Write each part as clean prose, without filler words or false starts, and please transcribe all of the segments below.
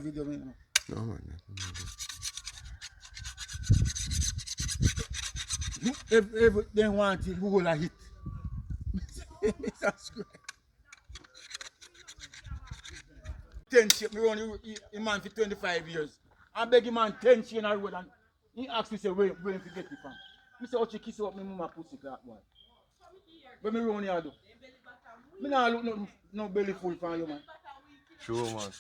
Video me, No, man. if they want it, who will I hit? Mr. Square. 10 shit, me run a man for 25 years. I beg him man 10 shit in a road and he asked me, say, where him to get it from? I say, oh, you kiss up me mama pussy clap, boy. But me run here do. Me not look no belly full for you, man. Sure, man.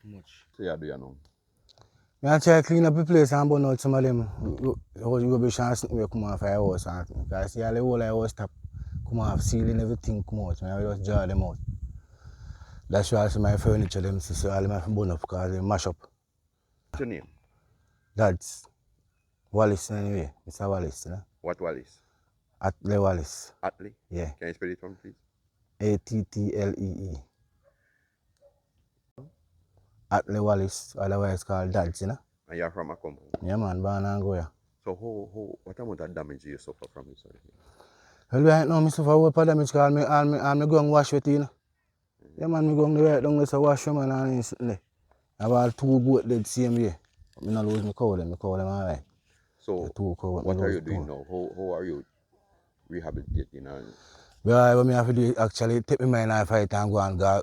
Too much. So yeah, do you know? I try to clean up the place and burn out some of them rubbish and something will come off the house and things. Because I see all the whole house stop, come off, ceiling, everything come out. I just draw them out. That's why I see my furniture, them see all them have to burn up because they mash up. What's your name? That's Wallace anyway, Mr. Wallace, you know? What Wallace? Atle Wallace. Atley? Yeah. Can you spell it for me, please? Atlee. Atle Wallace, otherwise called Dads, you know? And you're from accompong? Yeah, man, born and go, yeah. So what amount of damage do you suffer from this? Well, right now, I suffer a whole damage because I'm going to wash with you, know? Yeah, man, I'm going to right down to wash them and instantly. I have all 2 goats dead same way. But I don't lose my cow, them all right. So what are you doing now? How are you rehabilitating? Well, what I have to do is actually take my mind off it and go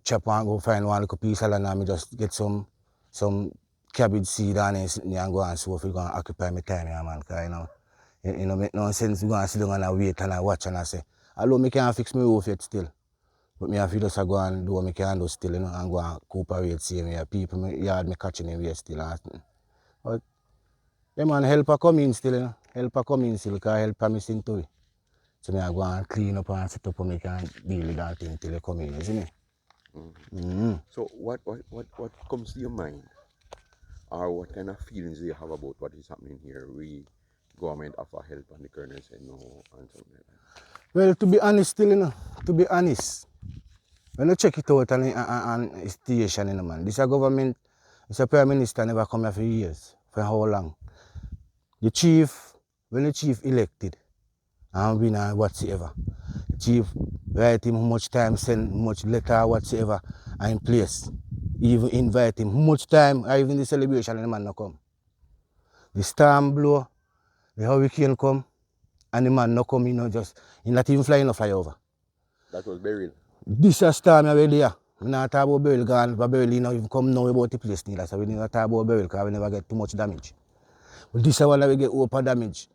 chop and go find one little piece of land and just get some cabbage seed and go and so if it's going to occupy my time, yeah, man. Because, you know, make no sense going to sit down and wait and watch and I say, although I can't fix my roof yet still. But I have to just go and do what I can do still, you know, and go and cooperate, see me. People in my yard me catching in way still. But, yeah, man, help a come in still, you know. Help a come in still, because help a missing too. So I go and clean up and set up and I can deal with that thing till they come in, you see me? So what comes to your mind? Or what kind of feelings do you have about what is happening here? Government offer help and the colonel said no and something like that. Well, to be honest still, you know, to be honest, when you check it out and station, you know, man, this a government, this a prime minister never come here for years. For how long? The chief, when the chief elected, and win and whatsoever, the chief write him how much time, send much letter whatsoever, and in place. Even invite him how much time, or even the celebration, and the man no come. The storm blow, the hurricane come, and the man no come, you know, just, he not even flying no fly over. That was burial. This a storm already here. We not talk about burial gone, but burial you know even come now about the place neither. So we never talk about burial because we never get too much damage. But this is one that we get over damage.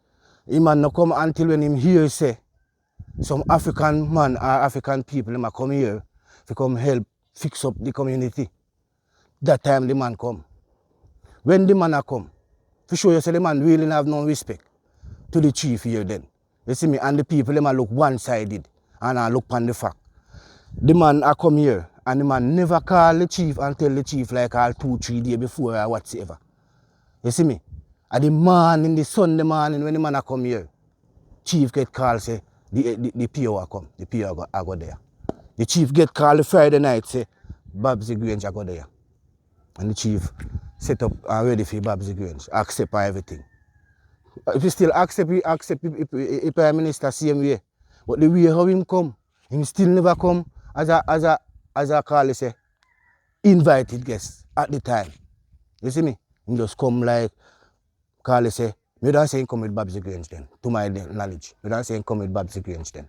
He man no come until when him hear say some African man or African people them come here to come help fix up the community. That time the man come. When the man a come, for sure you say the man really have no respect to the chief here then. You see me, and the people them a look one-sided and I look on the fact. The man a come here and the man never call the chief and tell the chief like all 2-3 days before or whatsoever. You see me? At the morning, the Sunday morning when the man a come here, chief get called say the PO a come, the PO a go there. The chief get called the Friday night say Babsy Grange a go there. And the chief set up and ready for Babsy Grange, accept everything. If you still accept the Prime Minister same way, but the way how him come, him still never come as a call say invited guest at the time. You see me? Him just come like call say, me don't say him come with Babsy Grange then, to my knowledge. Me don't say him come with Babsy Grange then.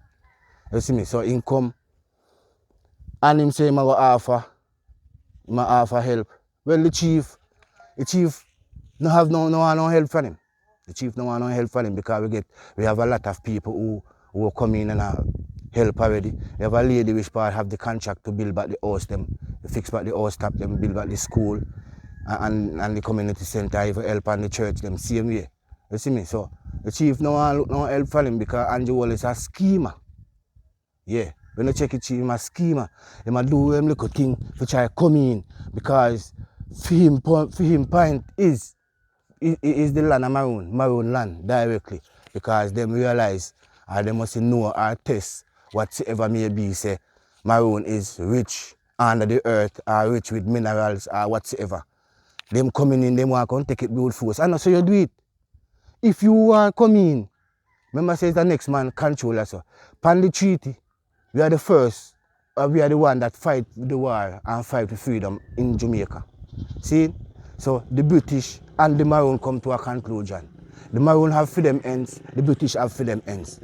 You see me? So him come and him say him go offer help. Well the chief no have no help from him. The chief no want no help from him because we have a lot of people who come in and help already. You have a lady which part have the contract to build back the house them, fix back the house top them, build back the school and the community center, even help on the church them same way. You see me? So the chief no look no help for him because Andrew Wall is a schemer. Yeah. When you check it, chief, he's a schemer. He might do them little thing to try to come in because for him point is the land of Maroon land directly because them realize or they must know or test whatsoever may be say Maroon is rich under the earth or rich with minerals or whatsoever. Them coming in, them want to come take it build force. I know so you do it. If you want to come in, remember says the next man control us. Pan the treaty, we are the first, we are the one that fight the war and fight for freedom in Jamaica. See? So the British and the Maroon come to a conclusion. The Maroon have for them ends, the British have for them ends.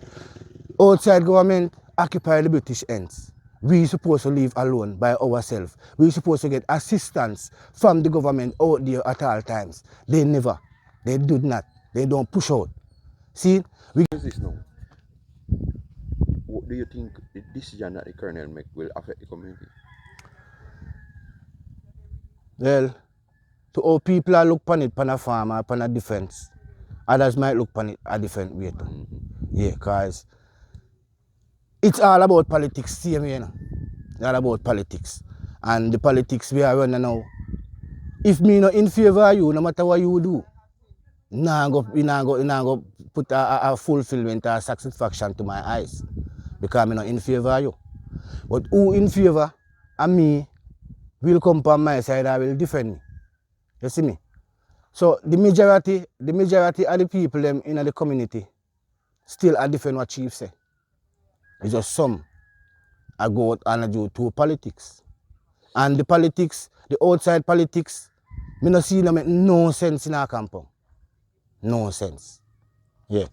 Outside government occupy the British ends. We supposed to live alone by ourselves. We supposed to get assistance from the government out there at all times. They never. They do not. They don't push out. See? What is this now? What do you think the decision that the colonel make will affect the community? Well, to all people are look upon it, upon a farm or upon a defense. Others might look upon it a different way too. Yeah, because it's all about politics, same way, you know. It's all about politics. And the politics we are running now. If me not in favor of you, no matter what you do, you not go put a fulfillment or satisfaction to my eyes. Because I'm not in favor of you. But who in favor of me will come from my side and will defend me. You see me? So the majority of the people them in the community still are defend what chief say. It's just some I go out and I do to politics. And the politics, the outside politics, me no see no make no sense in our accompong. No sense. Yeah.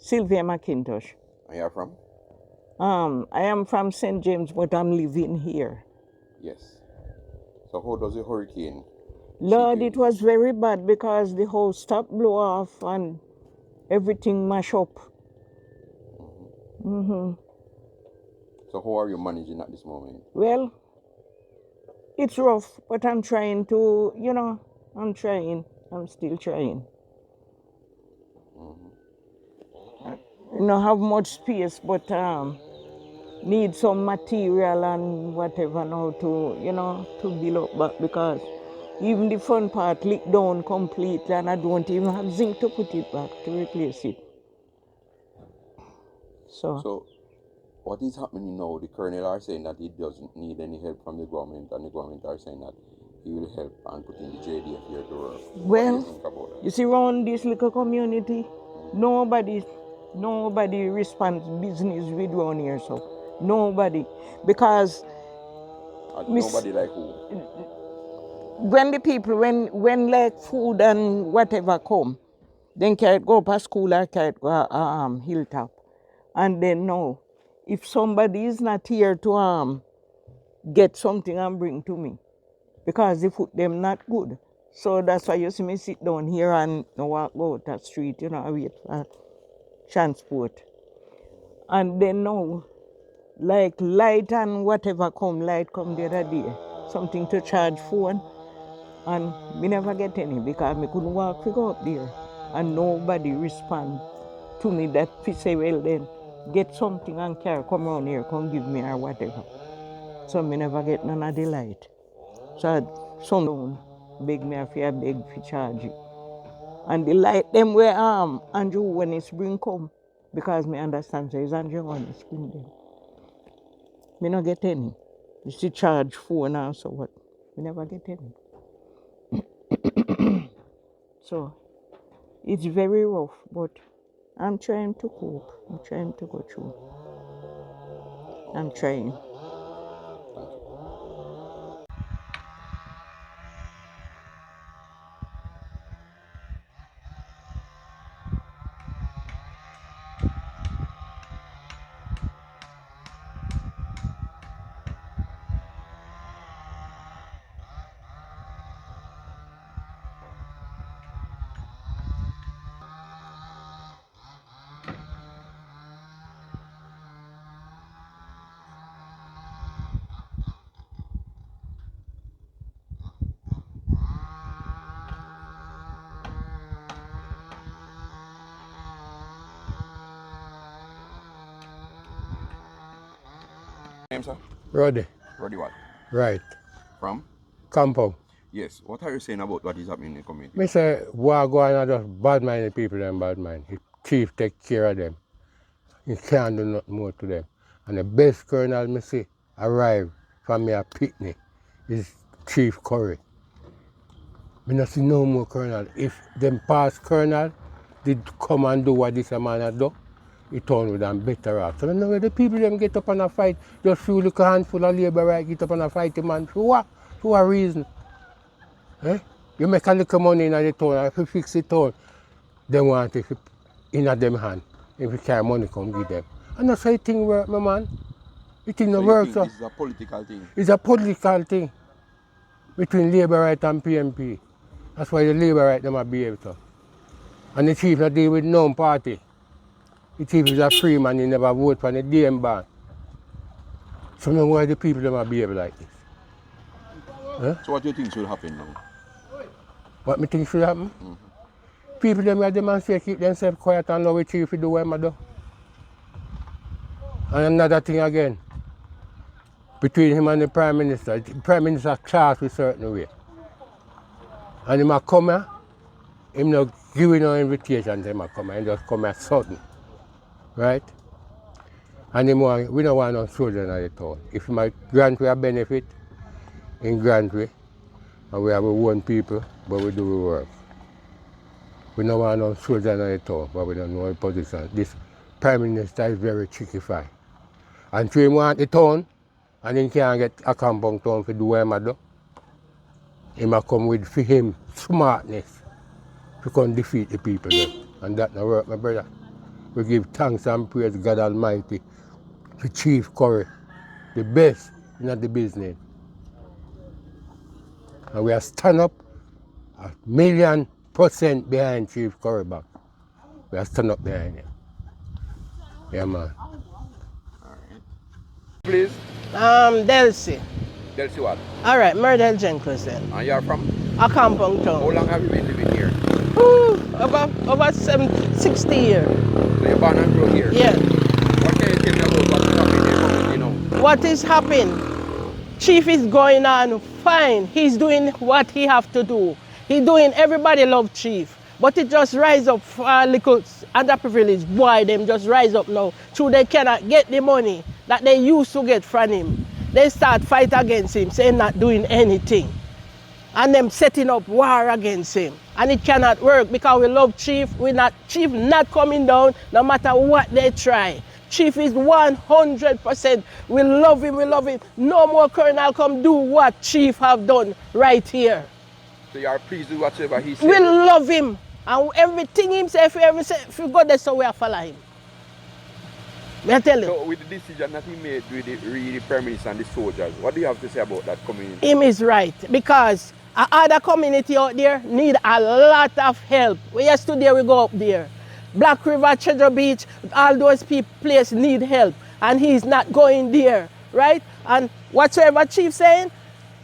Sylvia McIntosh. Are you from? I am from St. James, but I'm living here. Yes. So how does the hurricane? Lord, it was very bad because the house stopped blow off and everything mash up. So how are you managing at this moment? Well, it's rough, but I'm trying to, I'm trying. I'm still trying. Have much space, but need some material and whatever now to build up back because even the front part leaked down completely and I don't even have zinc to put it back to replace it. So what is happening now? The colonel are saying that he doesn't need any help from the government and the government are saying that he will help and put in the JDF here to work. Well, what do you think about that? You see around this little community, nobody responds business with around here, so nobody, because nobody like who? When the people, when like food and whatever come, then can't go past school or can't go hilltop. And then no, if somebody is not here to get something and bring to me, because the food them not good. So that's why you see me sit down here and walk out that street, I wait for transport. And then no, like light and whatever light come the other day. Something to charge phone. And me never get any because me couldn't walk to go up there. And nobody respond to me that say, well then, get something and carry, come around here, come give me or whatever. So me never get none of the light. So someone beg me if I beg for charge it. And the light them where Andrew when the spring come, because me understand so it's Andrew when the spring them. Me not get any. You see charge phone and so what. Me never get any. So it's very rough, but I'm trying to cope. I'm trying to go through. I'm trying. Name, sir? Roddy, Roddy what? right. From? Compound. Yes. What are you saying about what is happening in the community? Me say, war go on and just bad mind the people, them bad mind. The chief take care of them. He can't do nothing more to them. And the best colonel me see arrive from me a Pitney is Chief Curry. Me not see no more colonel. If them past colonel did come and do what this man had done, it turned with them better off. So I know where the people them get up and a fight, just few little handful of labor right, get up and a fight the man. For what? For what reason? Eh? You make a little money in the town, if you fix the town, they want it in them hand. If you carry money, come give them. And that's how the thing work, my man. It thing So no you work, think so. this is a political thing? It's a political thing between Labour Right and PMP. That's why the Labour Right them are behave so. And the chief not deal with no party. The chief is a free man, he never vote for the damn ban. So now why the people them are behave like this? So what do you think should happen now? What me think should happen? People them are demonstrate, keep themselves quiet and know the chief do what they do. And another thing again, between him and the Prime Minister class with certain way. And he might come here, him not giving no invitation to him come here, he just come here sudden. Right? And we don't want no children at the town. If my grant we a benefit, in grant we, and we have our own people, but we do the work. We don't want no children at the town, but we don't know the position. This Prime Minister is very chickified. And so he want the town, and he can't get a compound town to do what he do. He might come with for him smartness to come defeat the people there. And that not work, my brother. We give thanks and praise God Almighty to Chief Curry, the best in the business. And we are stand up 1,000,000% behind Chief Curry back. We are stand up behind him. Yeah, man. Please? Delcy. Delcy what? All right, Murdell Jenkins then. And you are from? Accompong town. How long have you been living here? Over 60 years. So you're born and grew here? Yeah. What can you tell me about what's happening in the community now? What is happening? Chief is going on fine. He's doing what he have to do. Everybody love Chief. But it just rise up for a little underprivileged boy, them just rise up now. So they cannot get the money that they used to get from him. They start fight against him, saying not doing anything. And them setting up war against him. And it cannot work because we love Chief. Chief not coming down no matter what they try. Chief is 100%. We love him. No more colonel come do what Chief have done right here. So you are pleased with whatever he said? We love him. And everything him say, if we go there, so we are following him. I tell you. So with the decision that he made with the Prime Minister and the soldiers, what do you have to say about that community? Him is right, because other community out there need a lot of help. Yesterday we go up there. Black River, Treasure Beach, all those places need help. and he's not going there, right? And whatsoever chief saying,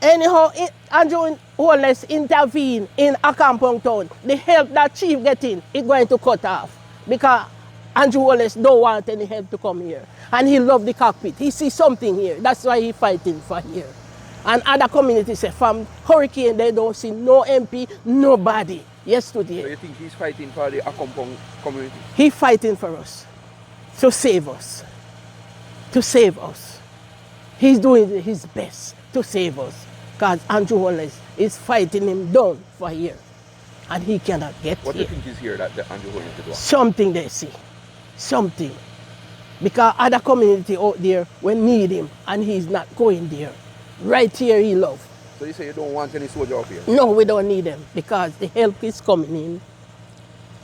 anyhow, Andrew Holness intervene in accompong town. The help that chief getting is going to cut off because Andrew Holness don't want any help to come here. And he love the cockpit. He see something here. That's why he fighting for here. And other communities say from hurricane they don't see no MP, nobody yesterday. So you think he's fighting for the accompong community? He fighting for us to save us. To save us. He's doing his best to save us. Because Andrew Holness is fighting him down for here. And he cannot get What do here. you think is here that the Andrew Holness is doing? Something they see. Something. Because other community out there will need him and he's not going there. Right here he love. So you say you don't want any soldier up here? No, we don't need them because the help is coming in.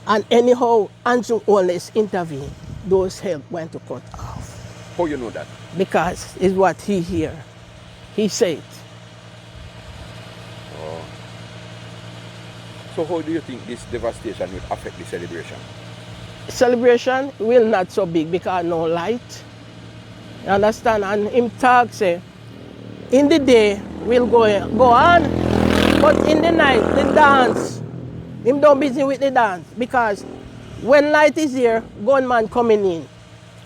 And anyhow, Andrew Holness intervene, those help went to cut off. How you know that? Because it's what he hear. He said. Oh. So how do you think this devastation will affect the celebration? Celebration will not so big because no light. You understand? And him talk say, in the day we'll go on, but in the night the dance, him don't busy with the dance because when light is here, gunman coming in.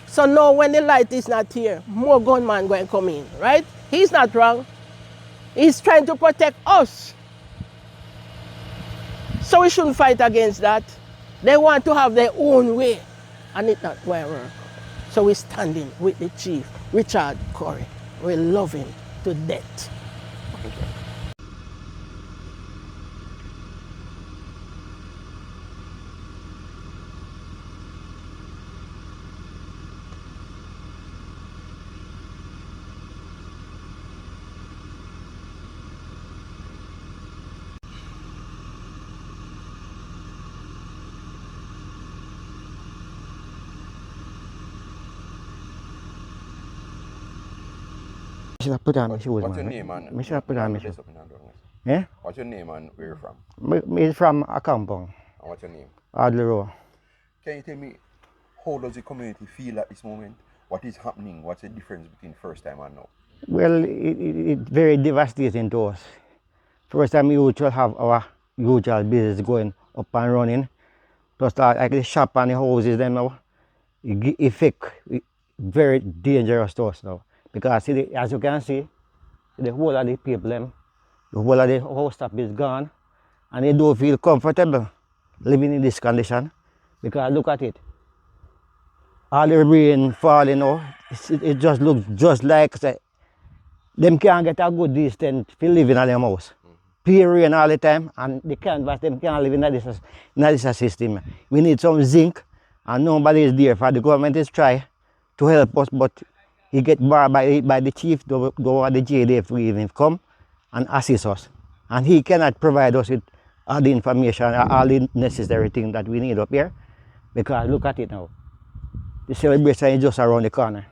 So now when the light is not here, more gunman going to come in, right? He's not wrong. He's trying to protect us. So we shouldn't fight against that. They want to have their own way, and it's not going to work. So we're standing with the chief, Richard Curry. We love him to death. I should have put on my shoes, What's man. your name and I should have put on my shoes. Yeah? Yeah? What's your name and where you're from? Me from accompong, And what's your name? Adler Row. Can you tell me how does the community feel at this moment? What is happening? What's the difference between first time and now? Well, it's very devastating to us. First time we usually have our usual business going up and running. Plus like the shop and the houses them now, it affect very dangerous to us now. Because see, as you can see, the whole of the people them, the whole of the house stuff is gone, and they don't feel comfortable living in this condition. Because look at it, all the rain falling now, it just looks just like say, them can't get a good distance for living in their house. Pay rain all the time, and the canvas them can't live in this system. We need some zinc, and nobody is there. For the government is try to help us, but he get barred by the chief, the JDF will even come and assist us. And he cannot provide us with all the information, all the necessary things that we need up here. Because look at it now. The celebration is just around the corner.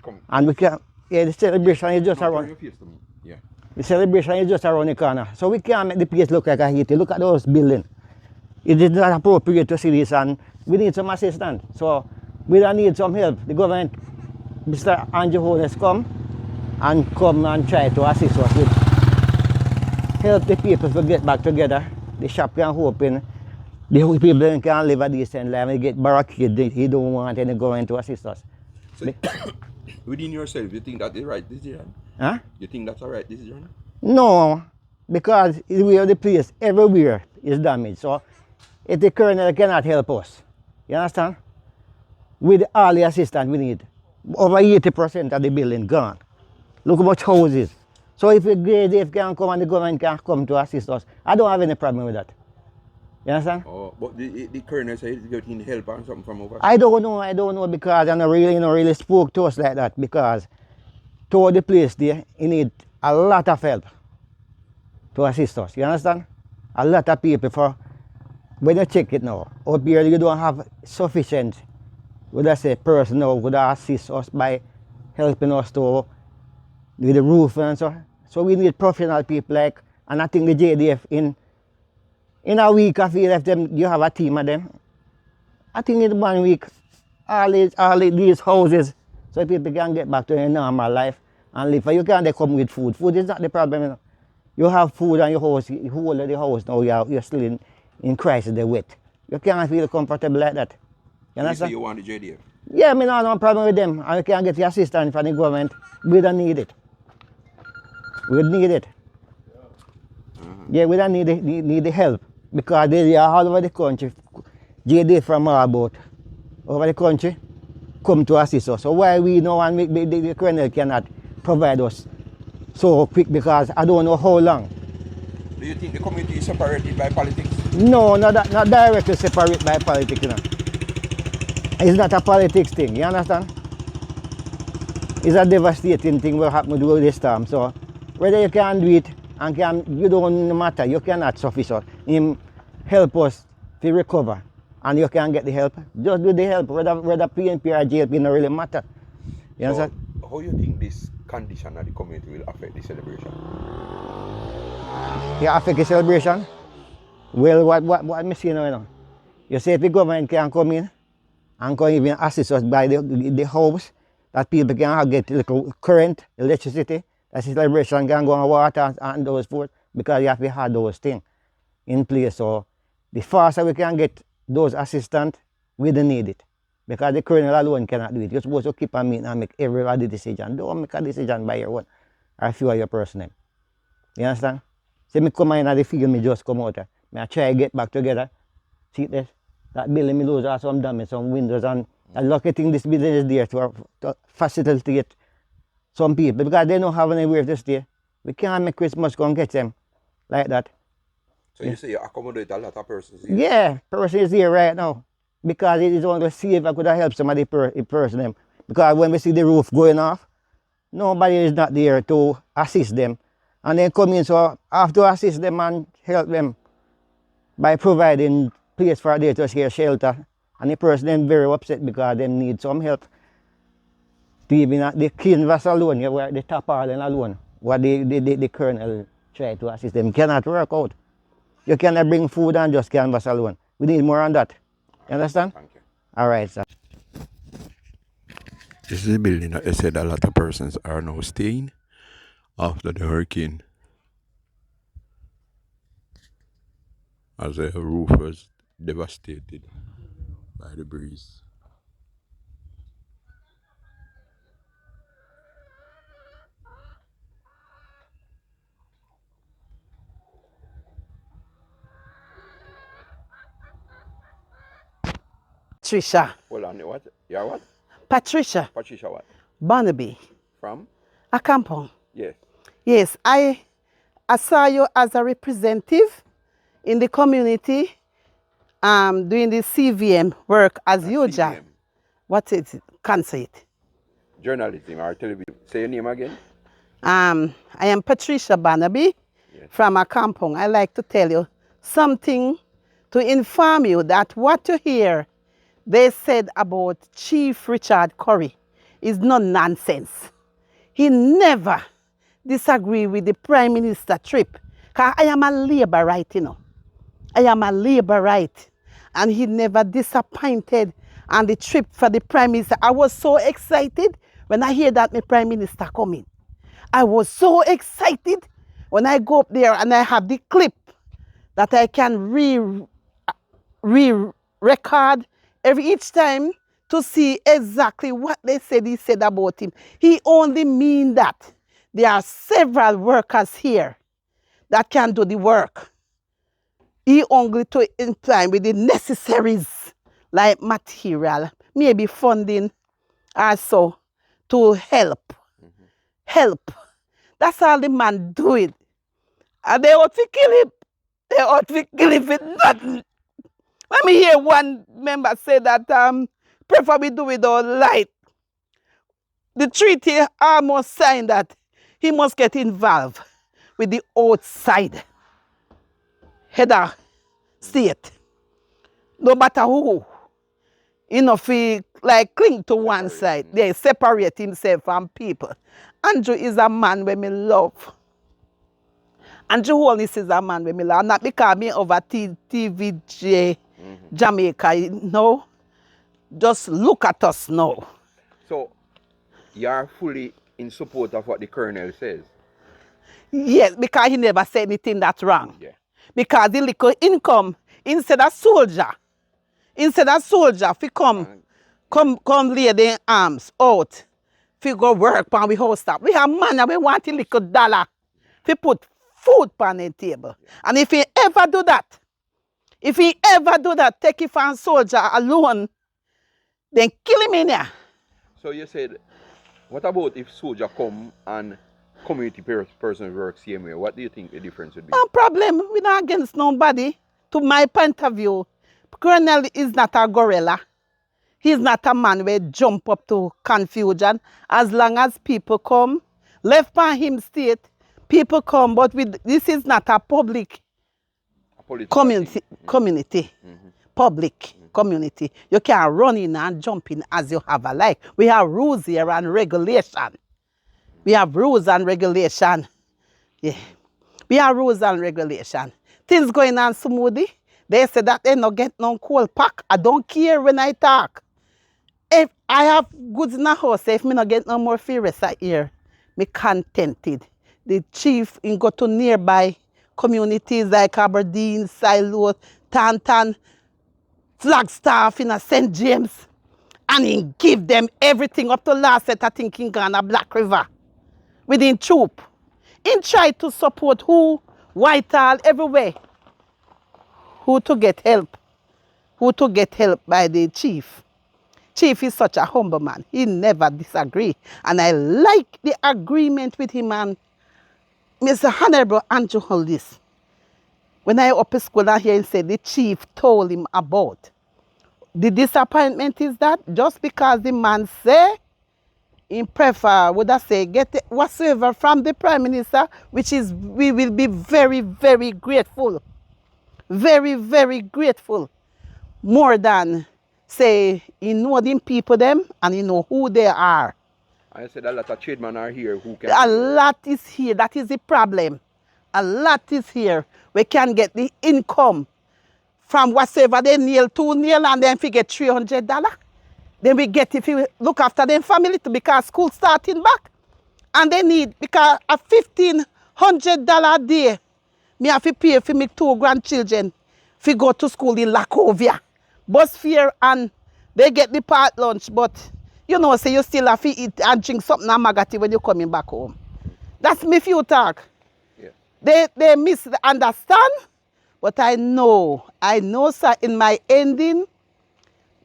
Come. And we can, yeah, the celebration is just around. Your face to me. Yeah. The celebration is just around the corner. So we can't make the place look like a Haiti. Look at those buildings. It is not appropriate to see this, and we need some assistance. So we don't need some help. The government, Mr. Andrew Holness come and try to assist us with help the people to get back together. The shop can open. The people can live a decent life. They get barricaded. He don't want any government to assist us. So within yourself, you think that is right decision? Huh? You think that's a right decision? No, because we have the place everywhere is damaged. So if the colonel cannot help us, you understand? With all the assistance we need, over 80% of the building gone. Look how much houses. So if the JDF can come and the government can come to assist us, I don't have any problem with that. You understand? Oh, but the colonel said he's getting help or something from over. I don't know because I don't really spoke to us like that, because to the place there, he need a lot of help to assist us. You understand? A lot of people for, when you check it now, up here you don't have sufficient, would I say, person now would assist us by helping us to with the roof and so. So we need professional people like, and I think the JDF in a week if you left them, you have a team of them. I think in 1 week, all these houses so people can get back to their normal life and live. You can't come with food. Food is not the problem. You know. You have food in your house, the whole of the house now, you're still in crisis, they're wet. You can't feel comfortable like that. You understand? You want the JDF? Yeah, I mean, I no problem with them. And you can't get the assistance from the government. We don't need it. We need it. Yeah, we don't need the help. Because they are all over the country. JDF from all about over the country come to assist us. So why we know and the colonel cannot provide us so quick, because I don't know how long. Do you think the community is separated by politics? No, not directly separated by politics. You know. It's not a politics thing, you understand? It's a devastating thing what happened with this storm. So whether you can do it and you don't matter, you cannot suffice him help us to recover and you can get the help. Just do the help, whether PNP or JLP, it don't really matter. You understand? So, how do you think this condition of the community will affect the celebration? Yeah, affect the celebration? Well, what I see now, you know, you say if the government can come in and can even assist us by the house, that people can get little current, electricity, that celebration can go on water and those food, because you have to have those things in place. So the faster we can get those assistants, we don't need it. Because the colonel alone cannot do it. You're supposed to keep a meeting and make everybody decision. Don't make a decision by your own or few of your personnel. You understand? So me come in at the field, me just come out. I try to get back together. See this? That building me lose some damage, some windows, and a lucky thing this building is there to facilitate some people, because they don't have anywhere to stay. We can't make Christmas go and get them like that. So you say you accommodate a lot of persons here? Yeah, person is here right now. Because it is only see if I could have helped some of the person. Because when we see the roof going off, nobody is not there to assist them. And then come in, so I have to assist them and help them by providing place for them to share shelter. And the person is very upset because they need some help. To even the canvas alone, the tarpaulin alone, what the colonel try to assist them cannot work out. You cannot bring food and just canvas alone. We need more on that. You understand? Thank you. All right, sir. This is a building that they said a lot of persons are now staying after the hurricane, as the roof was devastated by the breeze. Patricia. Hold on, what? Yeah, what? Patricia Patricia what? Barnaby. From? Accompong. Yes. Yes, I saw you as a representative in the community doing the CVM work as usual. CVM. What is it? Can't say it. Journalism or television. Say your name again. I am Patricia Barnaby from Accompong. I like to tell you something to inform you that what you hear they said about Chief Richard Curry is no nonsense. He never disagreed with the Prime Minister trip. Because I am a Labourite, you know. I am a Labourite. And he never disappointed on the trip for the Prime Minister. I was so excited when I hear that my Prime Minister coming. I was so excited when I go up there and I have the clip that I can re-record each time to see exactly what they said he said about him. He only mean that there are several workers here that can do the work. He only to imply with the necessaries like material, maybe funding also to help. Help. That's all the man do it. And they ought to kill him. They ought to kill him for nothing. Let me hear one member say that prefer we do it all light. The treaty almost signed that he must get involved with the outside head of state. No matter who. Enough he like cling to one side. They separate himself from people. Andrew is a man when me love. Andrew Holness is a man when me love. Not because me over TVJ Jamaica, no. Just look at us now. So, you are fully in support of what the colonel says. Yes, because he never said anything that's wrong. Yeah. Because the little income, instead of soldier, if we come lay their arms out, if we go work on we house stop. We have money, we want a little dollar. If we put food on the table. And if he ever do that, take it from soldier alone, then kill him in there. So you said, what about if soldier come and community person work same way? What do you think the difference would be? No problem. We're not against nobody. To my point of view, Colonel is not a gorilla. He's not a man who jump up to confusion. As long as people come, left by him state, people come, but this is not a public community. Public community. You can run in and jump in as you have a like. We have rules here and regulation. Yeah. We have rules and regulation. Things going on smoothly. They say that they not get no coal pack. I don't care when I talk. If I have goods in the house, if me not get no more furious here, me contented. The chief in go to nearby communities like Aberdeen, Silo, Tantan, Flagstaff in St. James, and he give them everything up to last set I think in Ghana, Black River, within troop. He try to support who, Whitehall, everywhere. Who to get help by the chief. Chief is such a humble man. He never disagree. And I like the agreement with him and Mr. Honorable Andrew Hollis. When I up at school and here and said the chief told him about. The disappointment is that just because the man say, in prefer, would I say, get whatsoever from the Prime Minister, which is, we will be very, very grateful. Very, very grateful. More than, say, you know them people them and you know who they are. I said a lot of tradesmen are here who can... A lot is here. That is the problem. A lot is here. We can get the income from whatsoever they nail, 2 nail, and then we get $300. Then we get if we look after them family too, because school starting back. And they need, because a $1,500 a day, me have to pay for my 2 grandchildren if we go to school in Lacovia. Bus fare and they get the part lunch, but you know, say you still have to eat and drink something and magati when you're coming back home. That's me few talk. Yeah. They misunderstand, but I know, sir, in my ending,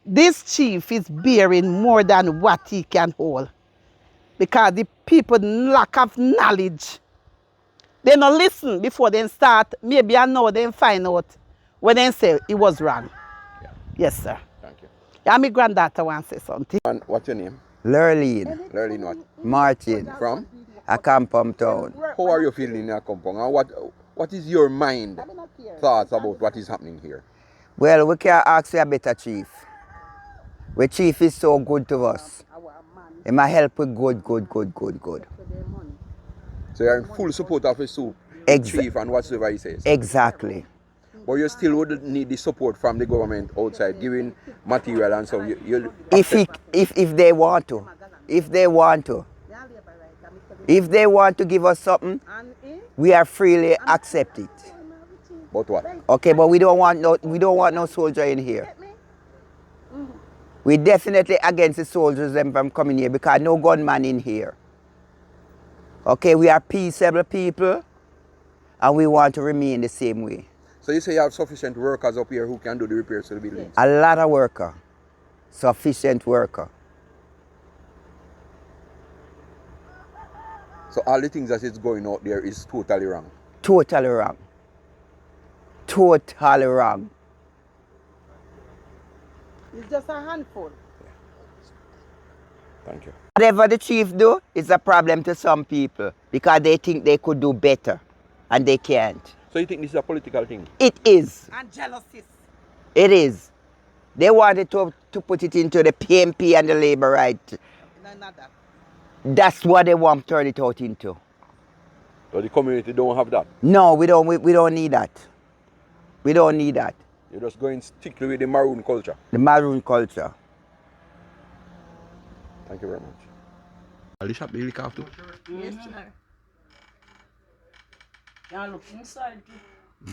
this chief is bearing more than what he can hold. Because the people lack of knowledge. They don't listen before they start. Maybe I know they find out when they say it was wrong. Yeah. Yes, sir. Thank you. Yeah, my granddaughter wants to say something. And what's your name? Lurleen, Lurleen what? Martin, From? Accompong town. How are you feeling in accompong? And what is your mind thoughts about what is happening here? Well, we can't ask for a better chief. The chief is so good to us. He might help with good. So you're in full support of his chief and whatsoever he says? Exactly. But you still would need the support from the government outside, giving material and so If they want to. If they want to give us something, we are freely accept it. But what? Okay, but we don't want no soldier in here. We definitely against the soldiers them from coming here because no gunman in here. Okay, we are peaceable people and we want to remain the same way. So you say you have sufficient workers up here who can do the repairs to the buildings? A lot of worker, sufficient worker. So all the things that is going out there is totally wrong? Totally wrong. Totally wrong. It's just a handful. Thank you. Whatever the chief do is a problem to some people because they think they could do better and they can't. So you think this is a political thing? It is. And jealousies. It is. They wanted to put it into the PMP and the labor right. No, not that. That's what they want to turn it out into. So the community don't have that? No, we don't need that. We don't need that. You're just going strictly with the maroon culture? The maroon culture. Thank you very much. The shop they lick off too. Yes, sir. Yeah, look inside too.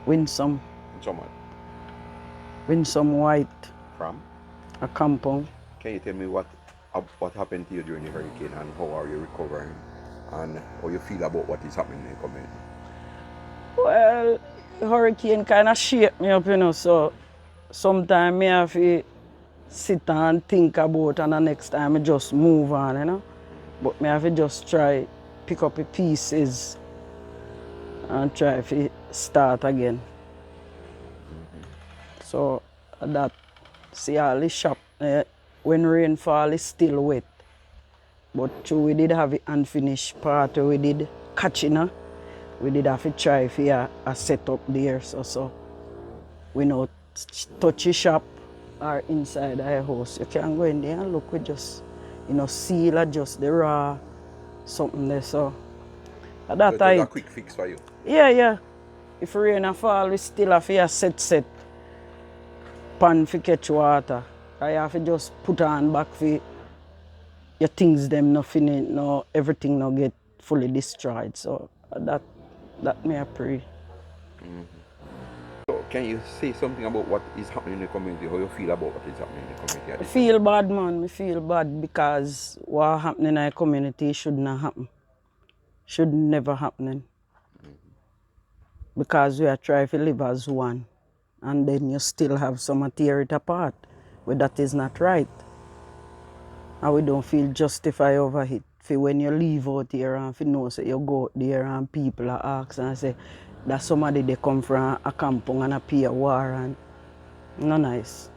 Winsome. Someone Winsome white. from. Accompong. Can you tell me what happened to you during the hurricane and how are you recovering and how you feel about what is happening in the community? Well, the hurricane kind of shake me up, you know, so sometimes I have to sit and think about and the next time I just move on, you know. But I have to just try pick up the pieces and try to start again. So that, see all the shop, when rainfall is still wet. But true, we did have the unfinished part, we did catching her. We did have to try for a setup there, so we know touch the shop or inside our house. You can go in there and look, we just, you know, seal adjust the raw, something there, so. At that So time, it's a quick fix for you. yeah. If rain a fall, we still have to set pan for catch water. I have to just put on back for your things them no finish, no everything no get fully destroyed. So that may I pray. So can you say something about what is happening in the community? How you feel about what is happening in the community? I feel bad, man. I feel bad because what happening in our community should not happen. Should never happen. Because we are trying to live as one. And then you still have some tear it apart. But that is not right. And we don't feel justified over it. For when you leave out here and you know so you go out there and people are ask and say that somebody they come from a campung and a pay a war and not nice.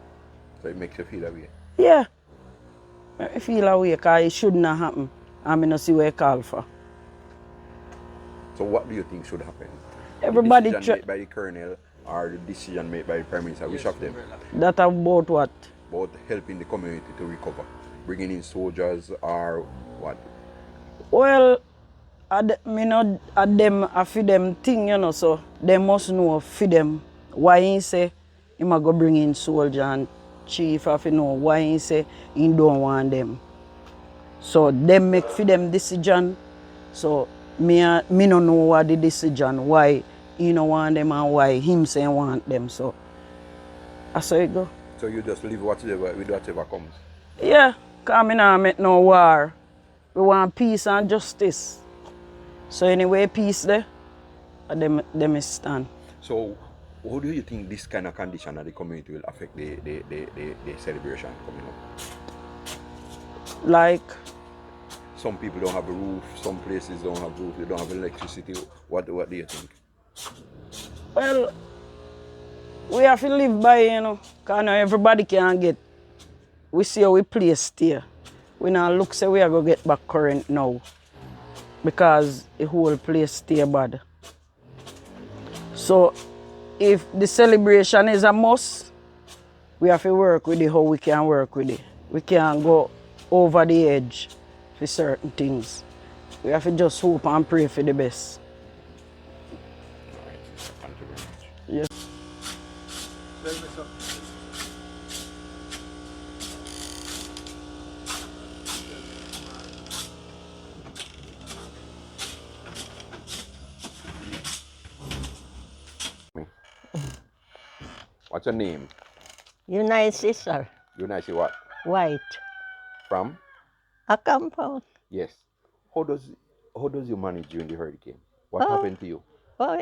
So it makes you feel that way. Yeah. I feel away because it should not happen. And I don't see where I call for. So what do you think should happen? Everybody The decision made by the colonel or the decision made by the prime minister, which of them? That about what? About helping the community to recover, bringing in soldiers or what? Well, me know them a feed them thing, you know, so they must know feed them why he say he might go bring in soldier and chief have to know why he say he don't want them. So them make for them decision. So me no know what the decision why he no want them and why him say he want them. So that's how it go. So you just live whatever comes. Yeah, because me not make no war. We want peace and justice. So anyway, peace there, them is stand. So how do you think this kind of condition of the community will affect the celebration coming up? Like, some people don't have a roof, some places don't have roof, they don't have electricity. What do you think? well, we have to live by, you know, because now everybody can get. We see how we place here. We now look say we are going to get back current now because the whole place stay bad. So if the celebration is a must, we have to work with it how we can work with it. We can't go over the edge for certain things. We have to just hope and pray for the best. Alright, thank you very much. Yes. What's your name? United Sister, You and I say what? white, From? accompong. Yes. How does you manage during the hurricane? What happened to you? Oh,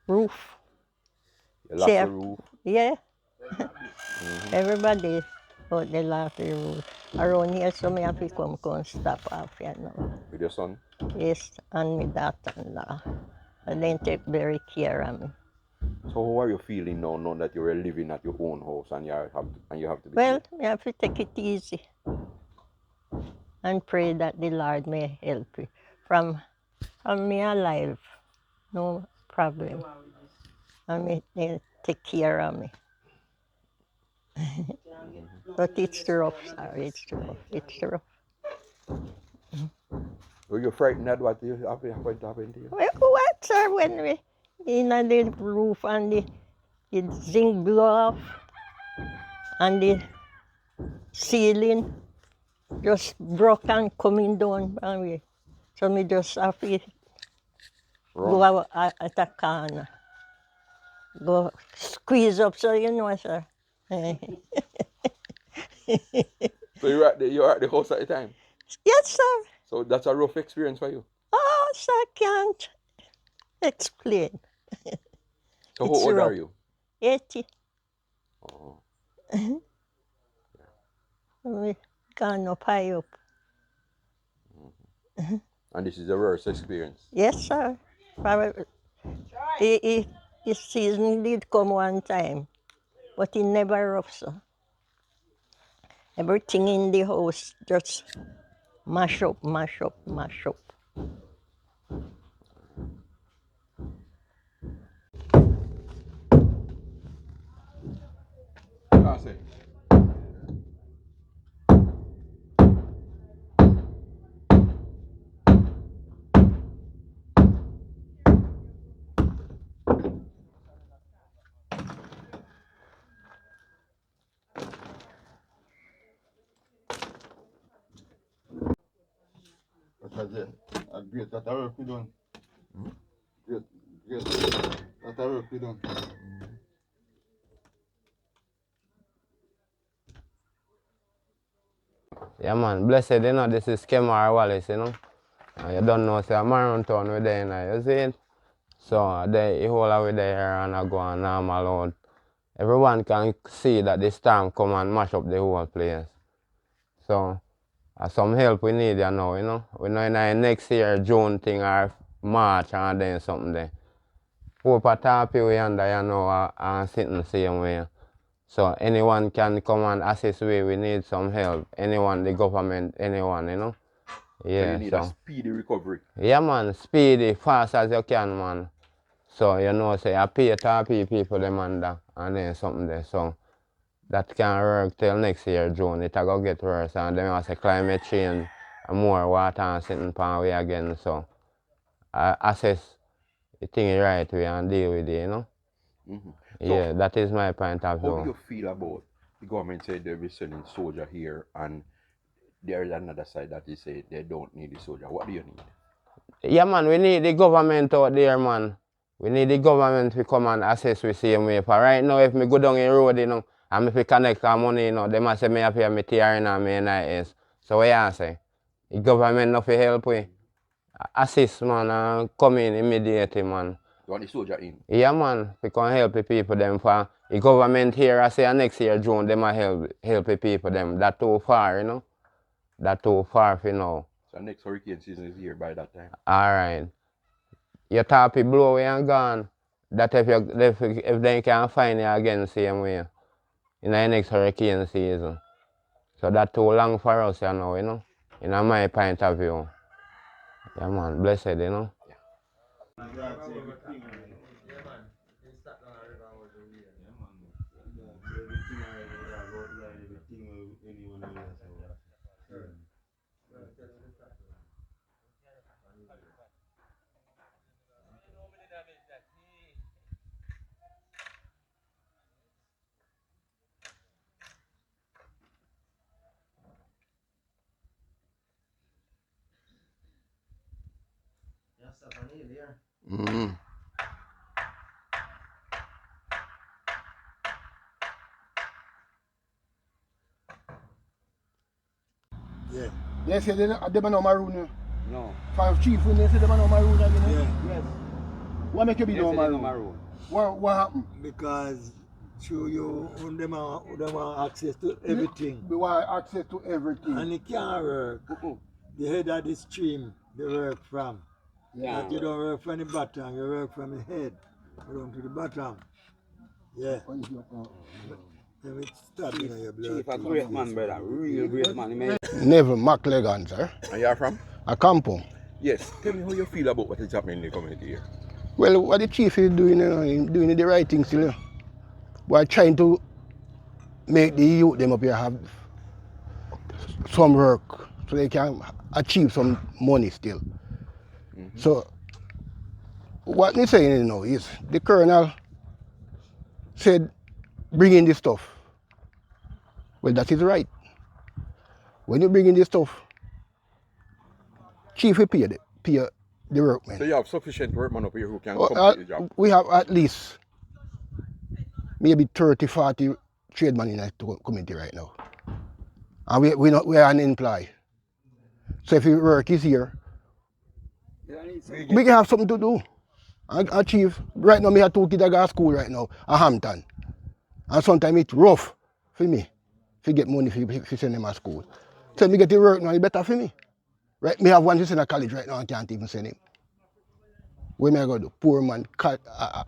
roof. You lost Chair. the roof. Yeah. Everybody out there lost the roof. Around here, so me have to come stop off, you know. With your son? Yes, and my daughter-in-law. And they take very care of me. So how are you feeling now that you are living at your own house and you have to be Well, me have to take it easy and pray that the Lord may help you. From me alive, no problem. And they take care of me. But it's rough, sorry, it's rough. It's rough. Were you frightened that what you happened to you? Well, what, sir, when we in the roof and the zinc blow off and the ceiling just broke and coming down and we. So me just have to go out at a corner. Go squeeze up, so you know, sir. So you were at the house at the time? Yes, sir. So that's a rough experience for you. Oh, sir, I can't explain. So how It's old rough. are you? 80. Oh. We gone up high up. And this is the worst experience. Yes, sir. His season did come one time, but he never rough, sir. Everything in the house just mash up, mash up, mash up. That's it. That's it. A great that work we done. Great. That work we done. Yeah, man. Blessed, you know, this is Kemar Wallace, you know. And you don't know, say, Maroon town we're there, you know, you see it? So, the whole of we there and I go on normal road. Everyone can see that the storm come and mash up the whole place. So, some help we need, you know. We know in the next year, June thing or March and then something there. Hope a top you yonder, you know, and sitting same way. So anyone can come and assist we need some help. Anyone, the government, anyone, you know. Yeah, So you need a speedy recovery. Yeah, man, speedy, fast as you can, man. So, you know, say, I pay people them under, and then something there. So, that can work till next year, June. It will get worse. And then I say climate change, and more water and sitting pan way again. So, I assess the thing right way and deal with it, you know. Mm-hmm. Yeah, that is my point of How do view. you feel about the government said they'll be sending soldier here and there is another side that they say they don't need the soldier? What do you need? Yeah, man, we need the government out there, man. We need the government to come and assess we same way. For right now, if me go down the road, you know, and if we connect our money, you know, they must say me have to pay me TRN and me NIS. So what you say? The government not to help we. Assist, man, and come in immediately, man. You want the soldier in? Yeah, man, we can help the people them for the government here, I say next year, June, they might help the people them. That too far, you know. That too far for now. So next hurricane season is here by that time. Alright. Your top blow away and gone. That if they can find you again same way in the next hurricane season. So that too long for us, you know. In my point of view. Yeah, man, blessed, you know. Mm-hmm. Yeah. They say they don't know maroon. No. Five chief when they say they don't know maroon again. Yeah. Yes. What make you be They no say they know maroon? maroon. What happened? Because through you, them have access to everything. We want access to everything. And it can't work. The head of the stream, they work from. Yeah. But you don't work from the bottom, you work from the head down to the bottom. Yeah. Then it start, you know, your blood. Chief, a great man, brother. Real great man. He made... Neville McLegan, sir. And you are from? Accompong. Yes. Tell me how you feel about what is happening in the community here. Well, what the chief is doing, he's doing the right thing still. We're trying to make the youth them up here have some work so they can achieve some money still. So what me saying now is the colonel said bring in this stuff. Well, that is right. When you bring in this stuff, chief will pay the workmen. So you have sufficient workmen up here who can complete the job? We have at least maybe 30, 40 tradesmen in the community right now. And we are unemployed. So if your work is here, we can have something to do. And achieve. Right now, I have 2 kids that go to school right now at Hampton. And sometimes it's rough for me to get money to send them to school. So me get to work now, it's better for me. Right? Me have one who's in a college right now and can't even send him. What am I going to do? Poor man, I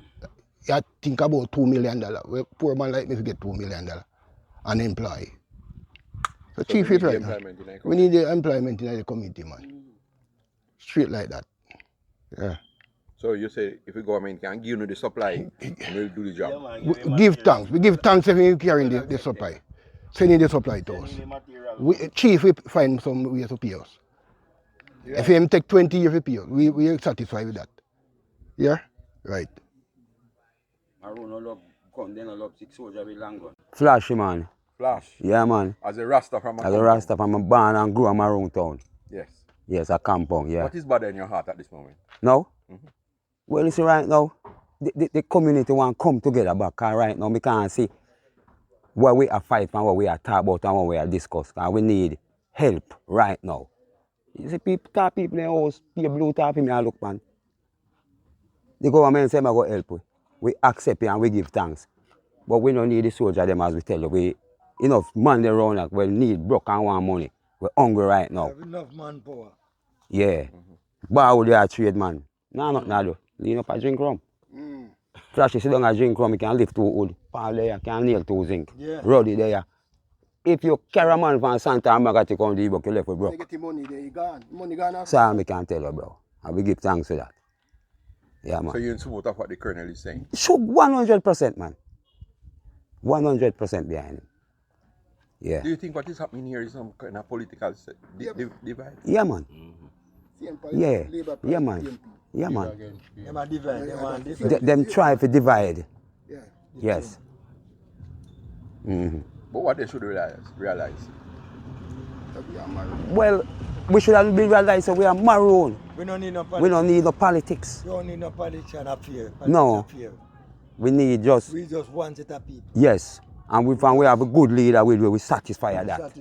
think about $2 million. Well, poor man like me to get $2 million unemployed. So chief is right now. We need the employment in the community, man. Straight like that. Yeah. So you say if the government can give you the supply, we'll do the job. We give thanks. We give thanks if we carrying the supply. Sending the supply to us. Chief will find some way to pay us. If him take 20 years to pay us, we are satisfied with that. Yeah? Right. Flash, man. Flash? Yeah, man. As a Rasta from As a Rasta from a born and grew in Maroon town. Yes. Yes, accompong, yeah. What is bad in your heart at this moment? No? Well, you see, right now, the community want to come together back. Cause right now, we can't see what we are fighting and what we are talking about and what we are discussing. Because we need help right now. You see, people in the house, people blue top in me, look, man. The government say, I'm going to help we. We accept it and we give thanks. But we don't need the soldier them as we tell you. We enough man they around us. We need broke and want money. We're hungry right now. Have enough manpower. Yeah. But how they are trade, man? No, nothing I do. Lean up a drink rum. Flash, you sit down and drink rum, you can lift 2 wood. Paul there, can nail 2 zinc. Yeah. Ruddy there. If you carry a man from Santa Amaga to come to the book, you left with broke. You get the money there, you gone. Money gone. So I can tell you, bro. And we give thanks for that. Yeah, man. So you're in support of what the colonel is saying? Sure, 100%, man. 100% behind him. Yeah. Do you think what is happening here is some kind of political divide? Yeah, man. Yeah. Yeah, man. Yeah, man. Them try to divide. Yeah. Yes. But what they should realize? Well, we should have been realized that we are maroon. We don't need no politics. We don't need no politics. We don't need no politician up here. No. We need just... We just want it a people. Yes. And we found we have a good leader, we satisfy that.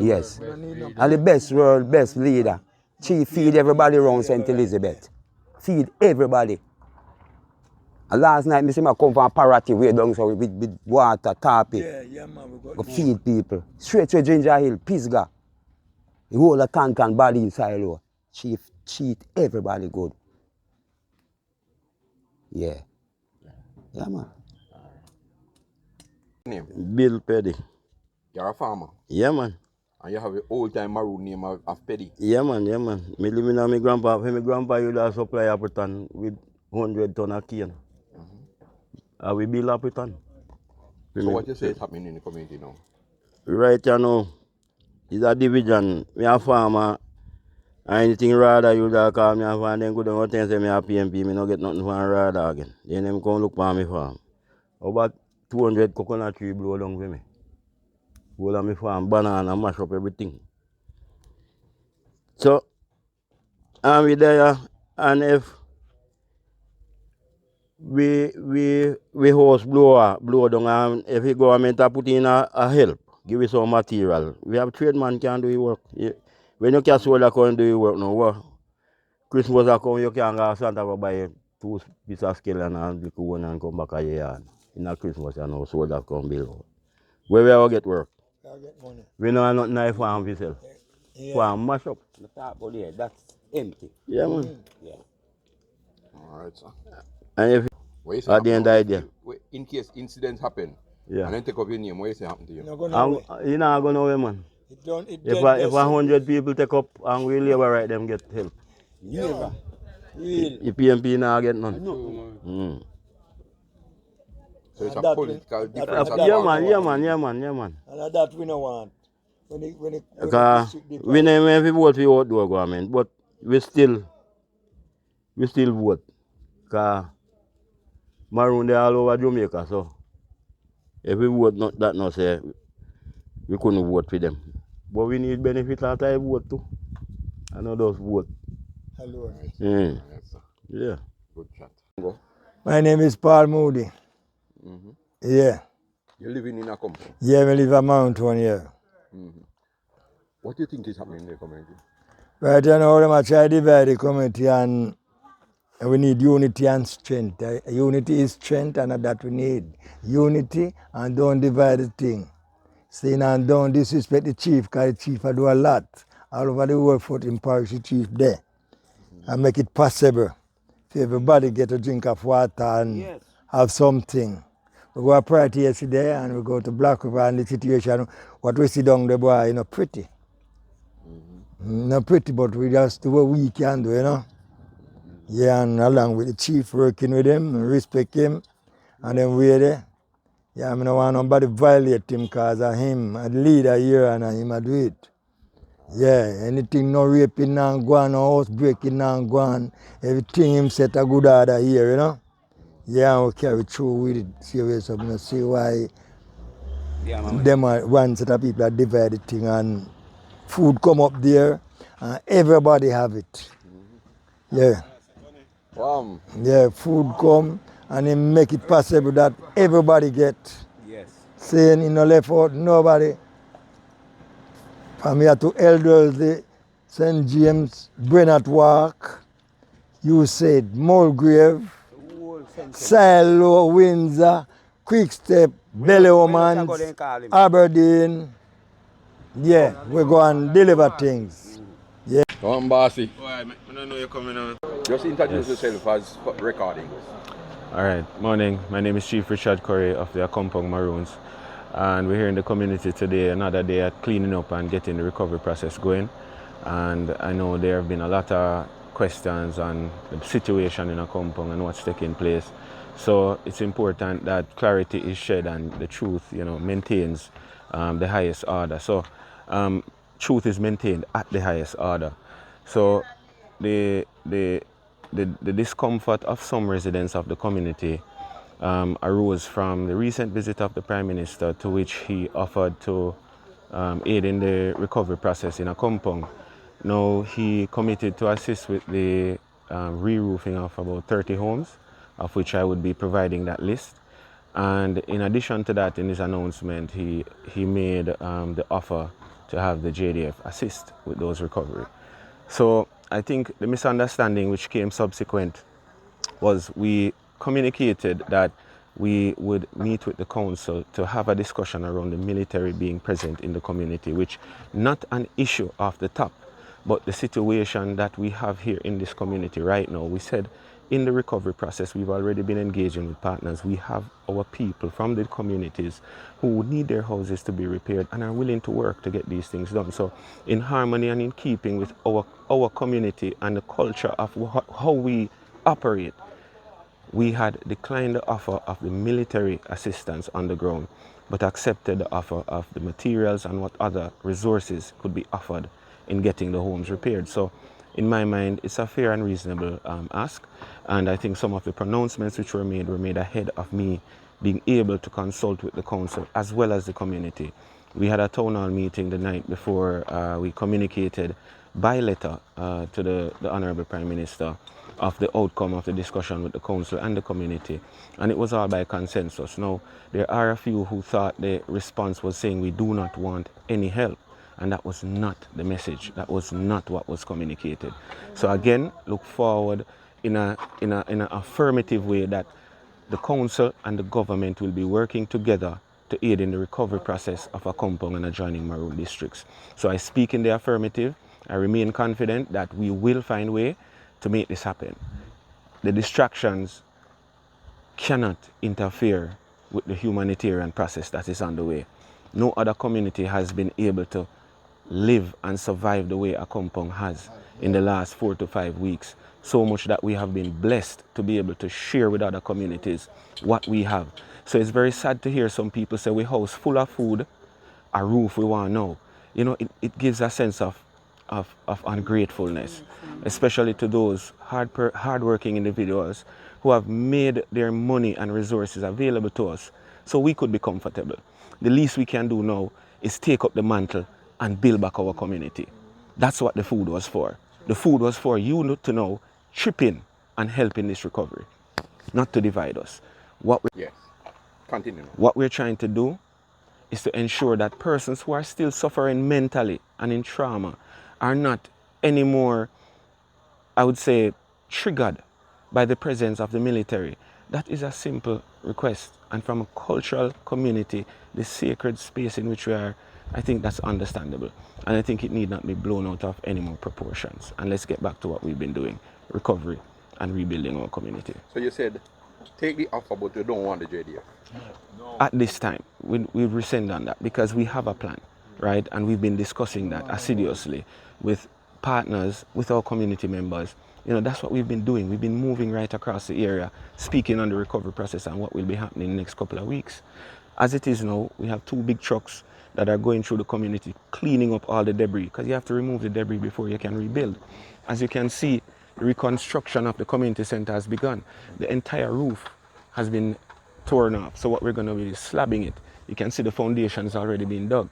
Yes. And the best world, best leader. Chief feed everybody around St. Elizabeth. Feed everybody. And last night, I see me come from a party way down so with water, tappy. Yeah, man. We go feed people. Straight to Ginger Hill, Pisgah. The whole of Canton body inside low. Chief cheat everybody good. Yeah. Yeah, man. Name? Bill Petty. You're a farmer? Yeah, man. And you have an old time maroon name of Petty? Yeah, man, yeah, man. Me living on my grandpa. My grandpa used to supply Appleton with 100 ton of cane. And we build Appleton. So what you say is happening in the community now? Right now, it's a division. Me a farmer. And anything rather you da call me a farmer, then go down and say me a PMP, me no get nothing from rather again. Then them come look for me farm. About 200 coconut tree blow down for me. All of me farm banana mash up everything. So we there and if we house blow down and if the government put in a help, give us some material. We have tradesman can do the work. When you can soldier can do the work now, Christmas come you can go to Santa to buy 2 pieces of skeleton and the one and come back a year. In a Christmas and now soldier come build. Where we all get work? Get money. We don't have nothing nice farm for sell. Yeah. Farm mash up. The top of there, that's empty. Yeah, man. Yeah. Alright, sir. And if at the end of the day, in case incidents happen, yeah. and then take up your name, what you say happen to you? You're not going nowhere, man. If 100 people take up and we labor right, them get help. Yeah. The PMP now get none. So it's And a that political we- that- difference. and at that all. we don't want. Yeah, man. And that we don't want. When it Because district we divide. never every vote we vote to a government, but we still vote. Because maroon they all over Jamaica, so if we vote not that no say we couldn't vote for them. But we need benefit after I vote too. I know those vote. Hello. Mm. Yes, sir. Yeah. Good chat. Go. My name is Paul Moody. Mm-hmm. Yeah. You're living in a compound. Yeah, we live a mountain here. Mm-hmm. What do you think is happening in the community? Right now, them are trying to divide the community and we need unity and strength. Unity is strength and that we need. Unity and don't divide the thing. Saying and don't disrespect the chief because the chief do a lot. All over the world for him parish the chief there. And make it possible for everybody get a drink of water and have something. We go to party yesterday and we go to Black River and the situation, what we see down the boy, you know, pretty. Not pretty, but we just do what we can do, you know. Yeah, and along with the chief, working with him, respect him, and then we're there. Yeah, I don't want nobody violate him because of him, a leader here and him a do it. Yeah, anything no raping and go on, no house breaking and go on, everything him set a good order here, you know. Yeah, and we carry through with it. See why them are one set of people that divide the thing and food come up there and everybody have it. Yeah. Wow. Yeah, food come and they make it possible that everybody get. Yes. Saying in the left out, nobody. From here to Elderslie, St. James, Brennett Walk, you said Mulgrave, Silo, Windsor, Quickstep, Belleomans, Aberdeen. Yeah, we go and deliver things. Yeah. Come on, bossy. Alright, I don't know you're coming out. Just introduce Yes. yourself as recording. Alright, morning. My name is Chief Richard Curry of the Accompong Maroons. And we're here in the community today, another day at cleaning up and getting the recovery process going. And I know there have been a lot of questions on the situation in Accompong and what's taking place. So it's important that clarity is shed and the truth, maintains the highest order. So truth is maintained at the highest order. So the discomfort of some residents of the community arose from the recent visit of the Prime Minister, to which he offered to aid in the recovery process in Accompong. Now, he committed to assist with the re-roofing of about 30 homes, of which I would be providing that list. And in addition to that, in his announcement, he made the offer to have the JDF assist with those recovery. So I think the misunderstanding which came subsequent was we communicated that we would meet with the council to have a discussion around the military being present in the community, which not an issue off the top, but the situation that we have here in this community right now. We said in the recovery process, we've already been engaging with partners. We have our people from the communities who need their houses to be repaired and are willing to work to get these things done. So in harmony and in keeping with our community and the culture of how we operate, we had declined the offer of the military assistance on the ground, but accepted the offer of the materials and what other resources could be offered in getting the homes repaired. So in my mind, it's a fair and reasonable ask. And I think some of the pronouncements which were made ahead of me being able to consult with the council as well as the community. We had a town hall meeting the night before we communicated by letter to the Honourable Prime Minister of the outcome of the discussion with the council and the community, and it was all by consensus. Now, there are a few who thought the response was saying we do not want any help, and that was not the message. That was not what was communicated. So again, look forward in an affirmative way that the council and the government will be working together to aid in the recovery process of Accompong and adjoining Maroon districts. So I speak in the affirmative. I remain confident that we will find a way to make this happen. The distractions cannot interfere with the humanitarian process that is underway. No other community has been able to live and survive the way Accompong has in the last 4 to 5 weeks so much that we have been blessed to be able to share with other communities what we have. So it's very sad to hear some people say we house full of food, a roof we want now. You know, it gives a sense of ungratefulness, especially to those hardworking individuals who have made their money and resources available to us so we could be comfortable. The least we can do now is take up the mantle and build back our community. That's what the food was for. The food was for you to know, chip in and help in this recovery, not to divide us. Yes. Continue. What we're trying to do is to ensure that persons who are still suffering mentally and in trauma are not anymore, I would say, triggered by the presence of the military. That is a simple request. And from a cultural community, the sacred space in which we are, I think that's understandable. And I think it need not be blown out of any more proportions. And let's get back to what we've been doing, recovery and rebuilding our community. So you said, take the offer, but you don't want the JDF. At this time, we rescind on that because we have a plan, right? And we've been discussing that assiduously with partners, with our community members. You know, that's what we've been doing. We've been moving right across the area, speaking on the recovery process and what will be happening in the next couple of weeks. As it is now, we have 2 big trucks that are going through the community, cleaning up all the debris, because you have to remove the debris before you can rebuild. As you can see, the reconstruction of the community center has begun. The entire roof has been torn off. So what we're going to be is slabbing it. You can see the foundation has already been dug.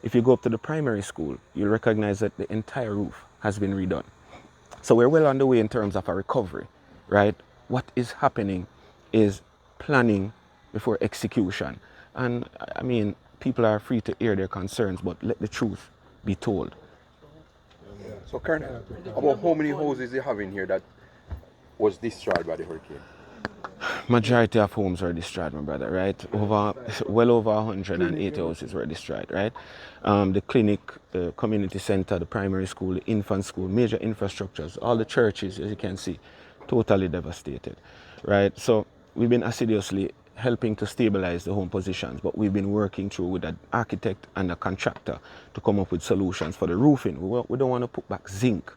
If you go up to the primary school, you'll recognize that the entire roof has been redone. So we're well on the way in terms of a recovery, right? What is happening is planning before execution. And I mean, people are free to air their concerns, but let the truth be told. So Colonel, about how many houses you have in here that was destroyed by the hurricane? Majority of homes were destroyed, my brother, right? Well over 180 houses were destroyed, right? The clinic, the community center, the primary school, the infant school, major infrastructures, all the churches, as you can see, totally devastated, right? So we've been assiduously helping to stabilize the home positions, but we've been working through with an architect and a contractor to come up with solutions for the roofing. We don't want to put back zinc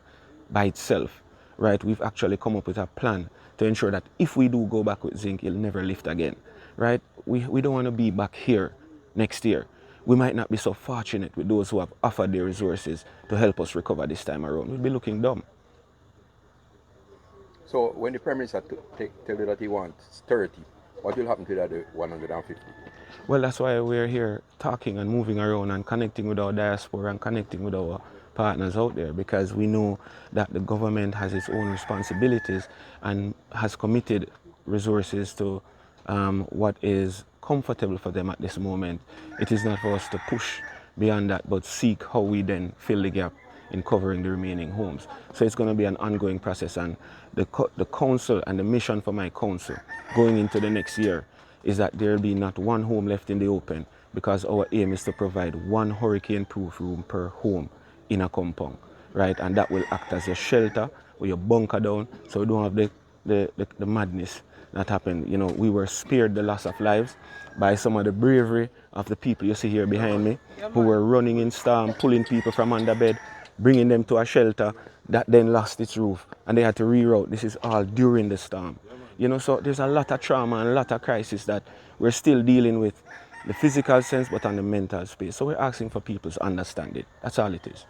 by itself, right? We've actually come up with a plan to ensure that if we do go back with zinc, it'll never lift again, right? We don't want to be back here next year. We might not be so fortunate with those who have offered their resources to help us recover this time around. We'll be looking dumb. So when the Prime Minister tell you that he wants 30, what will happen to the other 150? Well, that's why we're here talking and moving around and connecting with our diaspora and connecting with our partners out there, because we know that the government has its own responsibilities and has committed resources to what is comfortable for them at this moment. It is not for us to push beyond that, but seek how we then fill the gap in covering the remaining homes. So it's going to be an ongoing process, and the council and the mission for my council going into the next year is that there will be not one home left in the open, because our aim is to provide 1 hurricane-proof room per home in a compound, right? And that will act as your shelter or your bunker down, so we don't have the madness that happened. You know, we were spared the loss of lives by some of the bravery of the people you see here behind me, who were running in storm, pulling people from under bed, bringing them to a shelter that then lost its roof, and they had to reroute. This is all during the storm. You know, so there's a lot of trauma and a lot of crisis that we're still dealing with, the physical sense, but on the mental space. So we're asking for people to understand it. That's all it is.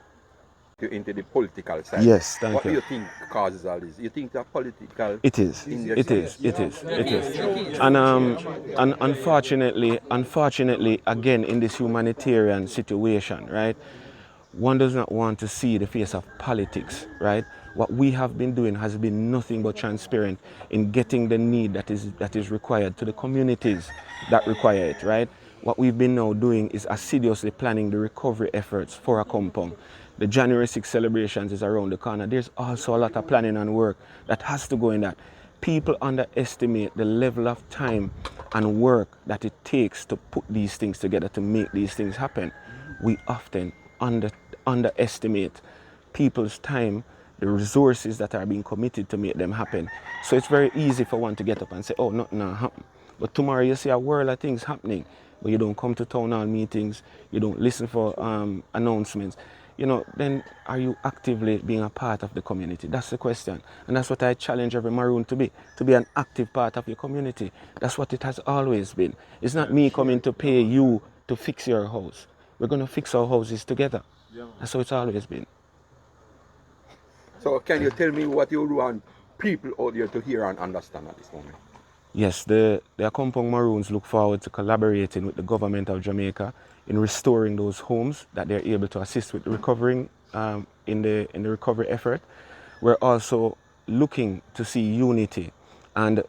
Into the political side. Yes, thank you. What do you think causes all this? You think that political... It is. It is. And unfortunately, again, in this humanitarian situation, right, one does not want to see the face of politics, right? What we have been doing has been nothing but transparent in getting the need that is required to the communities that require it, right? What we've been now doing is assiduously planning the recovery efforts for accompong. The January 6 celebrations is around the corner. There's also a lot of planning and work that has to go in that. People underestimate the level of time and work that it takes to put these things together, to make these things happen. We often underestimate people's time, the resources that are being committed to make them happen. So it's very easy for one to get up and say, oh, nothing will happen. But tomorrow you see a world of things happening, but you don't come to town hall meetings, you don't listen for announcements. then are you actively being a part of the community? That's the question. And that's what I challenge every Maroon to be an active part of your community. That's what it has always been. It's not me coming to pay you to fix your house. We're going to fix our houses together. That's how it's always been. So can you tell me what you want people out there to hear and understand at this moment? Yes, the Accompong Maroons look forward to collaborating with the government of Jamaica in restoring those homes that they're able to assist with recovering in the recovery effort. We're also looking to see unity and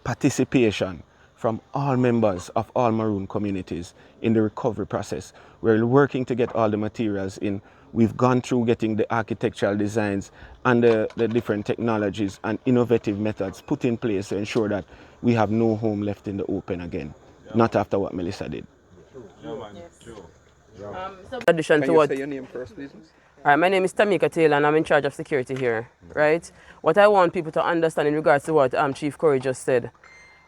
participation from all members of all Maroon communities in the recovery process. We're working to get all the materials in. We've gone through getting the architectural designs and the different technologies and innovative methods put in place to ensure that we have no home left in the open again, not after what Melissa did. Addition Can to you what? say your name first, please? All right, my name is Tamika Taylor and I'm in charge of security here, right? What I want people to understand in regards to what Chief Corey just said,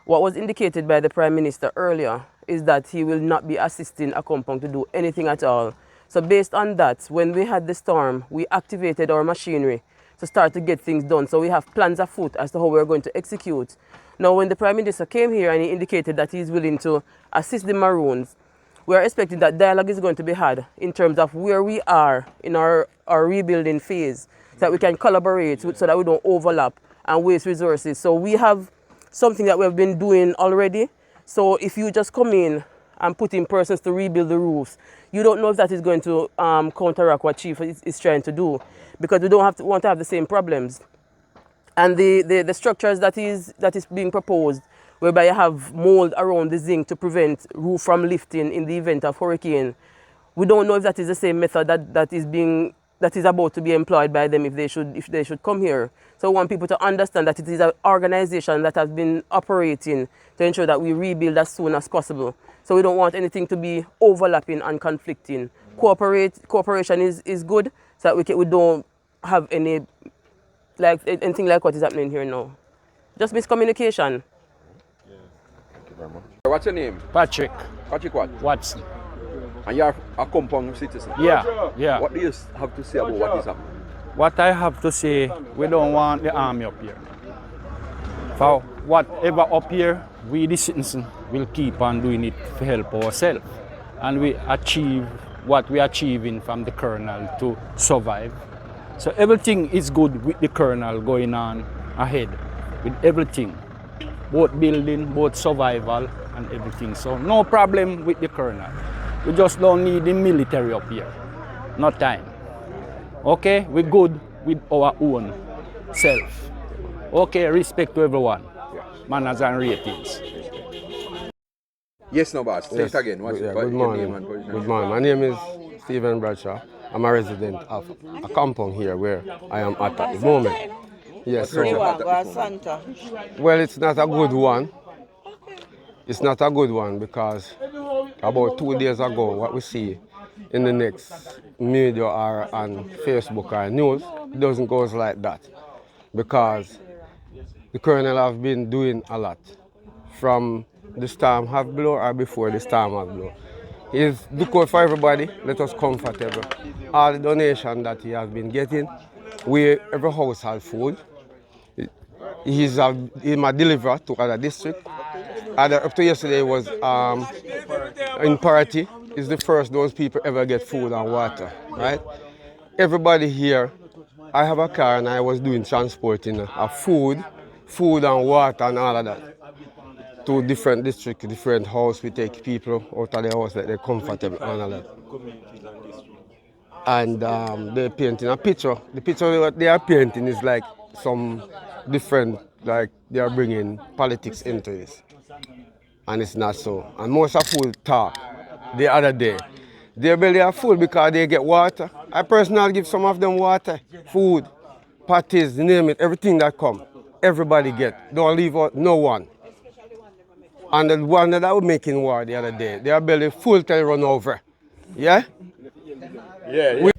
what was indicated by the Prime Minister earlier is that he will not be assisting Accompong to do anything at all. So based on that, when we had the storm, we activated our machinery to start to get things done. So we have plans afoot as to how we're going to execute. Now, when the Prime Minister came here and he indicated that he's willing to assist the Maroons, we are expecting that dialogue is going to be had in terms of where we are in our rebuilding phase, so that we can collaborate so that we don't overlap and waste resources. So we have something that we've been doing already. So if you just come in and put in persons to rebuild the roofs, you don't know if that is going to counteract what Chief is trying to do, because we don't want to have the same problems. And the structures that is being proposed, whereby you have mold around the zinc to prevent roof from lifting in the event of hurricane, we don't know if that is the same method that is about to be employed by them if they should come here. So we want people to understand that it is an organization that has been operating to ensure that we rebuild as soon as possible. So we don't want anything to be overlapping and conflicting. Cooperation is good, so that we don't have anything like what is happening here now. Just miscommunication. Thank you very much. What's your name? Patrick. Patrick what? Watson. And you're a Accompong citizen? Yeah. What do you have to say about what is happening? What I have to say, we don't want the army up here. For whatever up here, we the citizens will keep on doing it to help ourselves. And we achieve what we are achieving from the colonel to survive. So everything is good with the colonel going on ahead, with everything. Both building, both survival and everything. So no problem with the colonel. We just don't need the military up here. No time. Okay, we're good with our own self. Okay, respect to everyone. Manners and ratings. Yes, no, boss. Say it again. Good morning. Good morning. My name is Stephen Bradshaw. I'm a resident of Accompong here, where I am at the moment. Yes, so, well, it's not a good one. It's not a good one because about 2 days ago, what we see in the next media or on Facebook or news, it doesn't go like that. Because the colonel have been doing a lot from the storm have blown or before the storm have blown. He's looking for everybody, let us comfortable. All the donation that he has been getting, every house has food. He's a deliverer to other districts. Up to yesterday was in Parity. It's the first those people ever get food and water, right? Everybody here, I have a car and I was doing transporting of food and water and all of that to different districts, different houses. We take people out of the house that they're comfortable and all that. And they're painting a picture. The picture that they are painting is like some different, like they are bringing politics into this. And it's not so. And most of food talk the other day. Their belly are full because they get water. I personally give some of them water, food, patties, name it, everything that come. Everybody get. Don't leave out no one. And the one that I was making war the other day, their belly full till run over. Yeah? Yeah.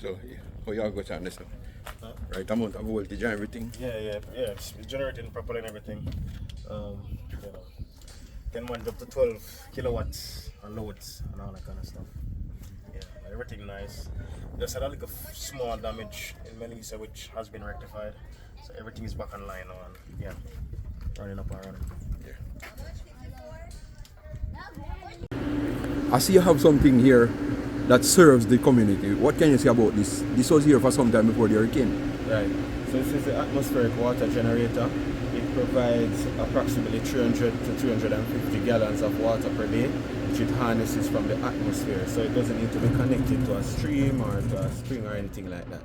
So, how you go to understand? Right amount of voltage and everything? Yeah. It's generating properly and everything. Can manage up to 12 kilowatts and loads and all that kind of stuff. Yeah, everything nice. Just had a little small damage in Melissa, which has been rectified. So everything is back online now and yeah, running up and running. I see you have something here that serves the community. What can you say about this? This was here for some time before the hurricane. Right. So this is the atmospheric water generator. It provides approximately 300 to 350 gallons of water per day, which it harnesses from the atmosphere. So it doesn't need to be connected to a stream or to a spring or anything like that.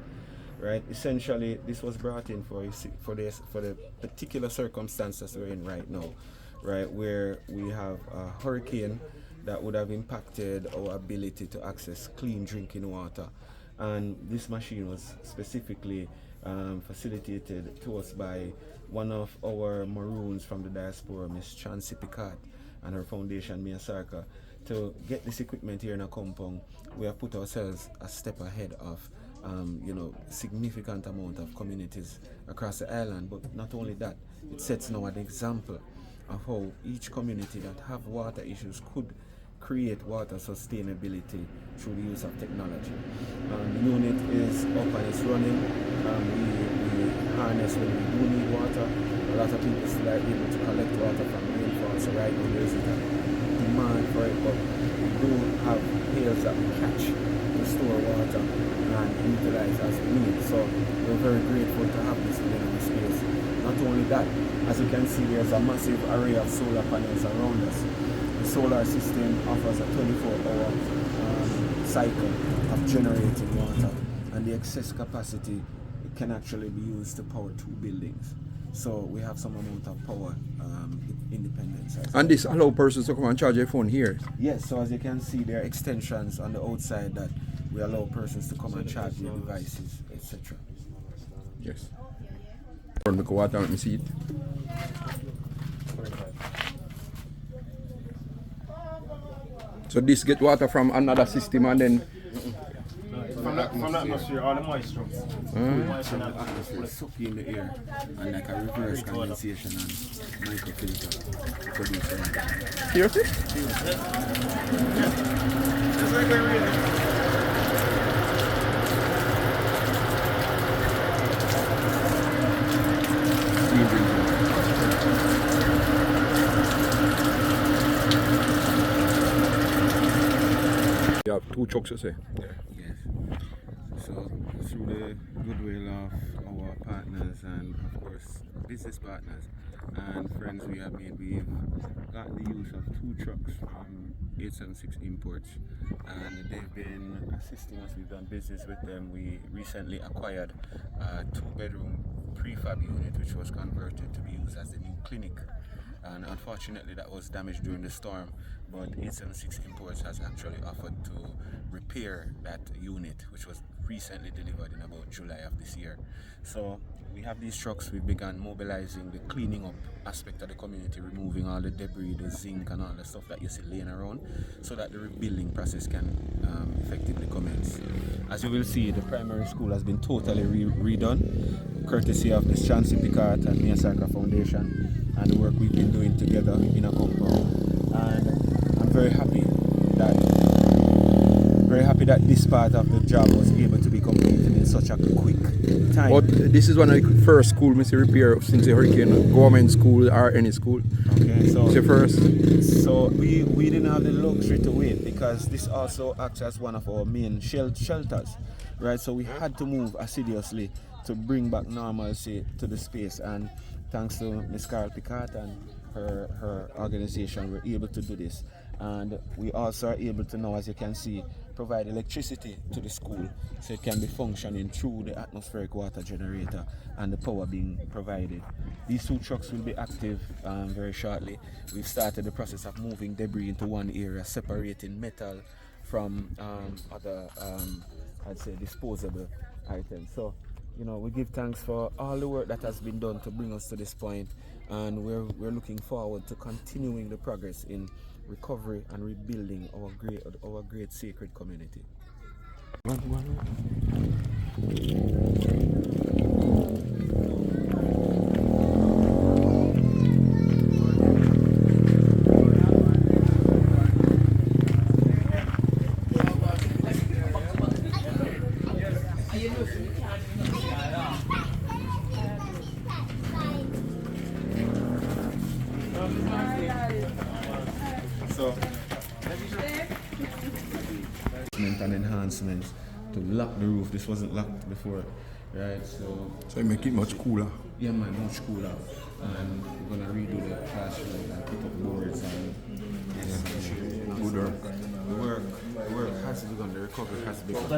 Right. Essentially, this was brought in for the particular circumstances we're in right now, right, where we have a hurricane that would have impacted our ability to access clean drinking water. And this machine was specifically facilitated to us by one of our maroons from the diaspora, Miss Chancy Picard, and her foundation, Mia Sarka. To get this equipment here in accompong, we have put ourselves a step ahead of significant amount of communities across the island. But not only that, it sets now an example of how each community that have water issues could create water sustainability through the use of technology. The unit is up and it's running. We harness when we do need water. A lot of people still are able to collect water from rainfall, so right now there is a demand for it, but we do have pails that we catch to store water and utilize as we need. So we're very grateful to have this within the space. Not only that, as you can see, there's a massive array of solar panels around us. The solar system offers a 24-hour cycle of generating water, and the excess capacity can actually be used to power 2 buildings. So we have some amount of power independence. And this allows persons to come and charge their phone here? Yes, so as you can see, there are extensions on the outside that we allow persons to come and charge their devices, etc. Yes. Make water, let me see it. So this get water from another system and then From the atmosphere, all the moisture. Moisture in the atmosphere suck in the air, and like a reverse condensation and microfilter to produce energy. Seriously? Just like we're reading. You have 2 trucks, you say? Yes. So through the goodwill of our partners and of course business partners and friends we have made, we've got the use of 2 trucks from 876 Imports, and they've been assisting us. We've done business with them. We recently acquired a 2-bedroom prefab unit which was converted to be used as the new clinic, and unfortunately that was damaged during the storm, but 876 Imports has actually offered to repair that unit, which was recently delivered in about July of this year. So we have these trucks. We've begun mobilizing the cleaning up aspect of the community, removing all the debris, the zinc and all the stuff that you see laying around, so that the rebuilding process can effectively commence. As you will see, the primary school has been totally redone, courtesy of the Chancy Picard and Mia Sarka Foundation and the work we've been doing together in accompong. And I'm very happy that this part of the job was able to be completed in such a quick time. But this is one of the first school Mr. Repair since the hurricane, government school or any school. Okay, so it's your first. So we didn't have the luxury to wait, because this also acts as one of our main shelters, right? So we had to move assiduously to bring back normalcy to the space, and thanks to Ms. Carol Picard and her organization, we're able to do this. And we also are able to now, as you can see, provide electricity to the school so it can be functioning through the atmospheric water generator and the power being provided. These 2 trucks will be active very shortly. We've started the process of moving debris into one area, separating metal from other, I'd say, disposable items. So, we give thanks for all the work that has been done to bring us to this point, and we're looking forward to continuing the progress in recovery and rebuilding our great sacred community. So, and enhancements to lock the roof. This wasn't locked before, right? So you make it much cooler. Yeah, man, much cooler. And we're gonna redo the classroom and put up boards and Good work. The work has to be done. The recovery has to be done.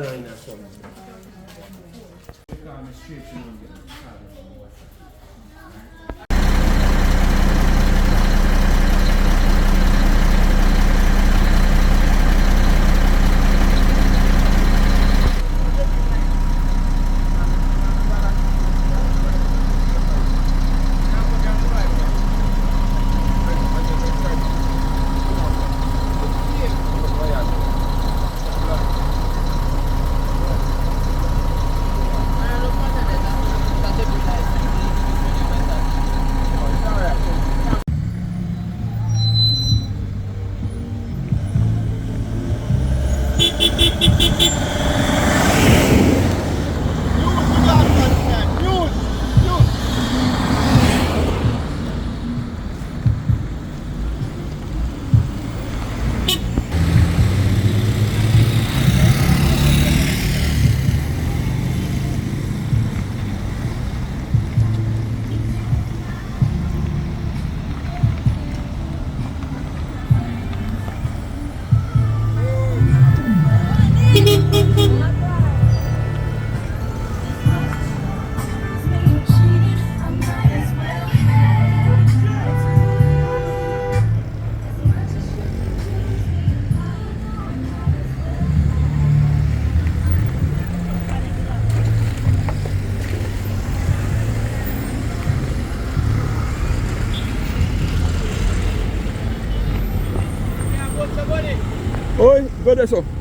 Oi, go there, so.